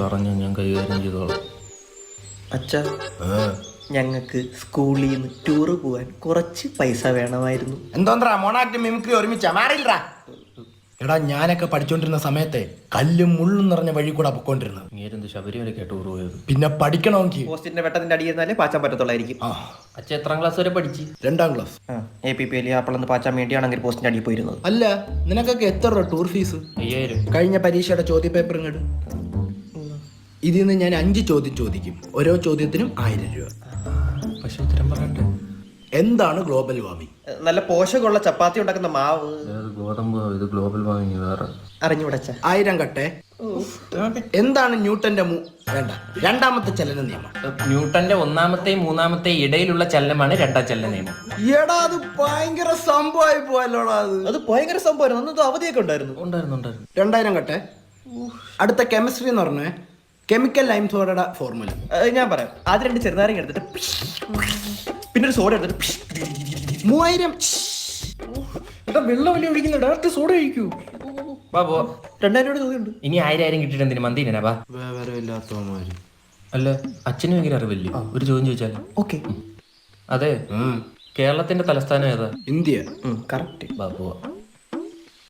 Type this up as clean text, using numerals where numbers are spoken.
പറഞ്ഞു, ഞാൻ കൈകാര്യം ചെയ്തോളാം. അച്ഛാ, ഞങ്ങൾക്ക് സ്കൂളിൽ നിന്ന് ടൂറ് പോവാൻ കുറച്ച് പൈസ വേണമായിരുന്നു. എന്തോന്നാ മോണാക്ട് മിമിക്രി ഒരുമിച്ചാ മാറിയില്ല. എടാ ഞാനൊക്കെ പഠിച്ചോണ്ടിരുന്ന സമയത്തെ കല്ലും മുള്ളും നിറഞ്ഞ വഴി കൂടെ പൊക്കോണ്ടിരുന്നത്. ഇങ്ങേരെന്ത് ശബരിമലയ്ക്ക് ടൂർ പോയത്? പിന്നെ പഠിക്കണമെങ്കിൽ പോസ്റ്റിന്റെ വെട്ടത്തിന്റെ അടിയിരുന്നാലേ പാച്ചാൻ പറ്റത്തുള്ളായിരിക്കും. അച്ഛൻ എത്രാം ക്ലാസ് വരെ പഠിച്ചു? 2ാം ക്ലാസ്. APPL ആപ്പിളന്ന് പാച്ചാൻ വേണ്ടിയാണെങ്കിൽ പോസ്റ്റിന്റെ അടിയിൽ പോയിരുന്നത്. അല്ല, നിനക്കൊക്കെ എത്ര രൂപ ടൂർ ഫീസ്? 5000. കഴിഞ്ഞ പരീക്ഷയുടെ ചോദ്യ പേപ്പർ ഇങ്ങോട്ട്. ഇതിൽ നിന്ന് ഞാൻ 5 ചോദ്യം ചോദിക്കും. ഓരോ ചോദ്യത്തിനും 1000 രൂപ. പക്ഷെ ഉത്തരം പറയട്ടെ. എന്താണ് ഗ്ലോബൽ വാർമിംഗ്? നല്ല പോഷകമുള്ള ചപ്പാത്തി ഉണ്ടാക്കുന്ന മാവ്. ഗോതമ്പ്. ഇത് ഗ്ലോബൽ വാർമിംഗ് വേറെ. അറിഞ്ഞുകൂടച്ച. 1000 കട്ടെ. എന്താണ് ന്യൂട്ടന്റെ വേണ്ട 2ാമത്തെ ചലന നിയമം? ന്യൂട്ടന്റെ 1ാമത്തെയും 3ാമത്തെയും ഇടയിലുള്ള ചലനമാണ് 2ാം ചലന നിയമം. എടാ അത് ഭയങ്കര സംഭവമായി പോയല്ലോടാ. അത് ഭയങ്കര സംഭവമായിരുന്നു. അന്ന് അവധിയൊക്കെ ഉണ്ടായിരുന്നു. 2000 കട്ടെ. അടുത്ത കെമിസ്ട്രി എന്ന് പറഞ്ഞേ കെമിക്കൽ ലൈം സോഡയുടെ ഫോർമുല ഞാൻ പറയാം. ആദ്യം 2 ചെറുനാരങ്ങ എടുത്തിട്ട് പിന്നെ ഒരു സോഡ എടുത്തിട്ട് 3000. വെള്ളം വലിയ ഒഴിക്കുന്ന ഡയറക്റ്റ് സോഡ കഴിക്കൂ. 2000 രൂപ തുകയുണ്ട്. ഇനി 1000 കിട്ടിയിട്ട് എന്തിനു മന്തിനാ? വിവരമില്ലാത്തവന്മാര്. അല്ല, അച്ഛനും ഭയങ്കര അറിവില്ലേ? ഒരു ചോദ്യം ചോദിച്ചാൽ. ഓക്കെ. അതെ, കേരളത്തിന്റെ തലസ്ഥാനം ഏതാ? ഇന്ത്യ. കറക്റ്റ്. ബാബുവ.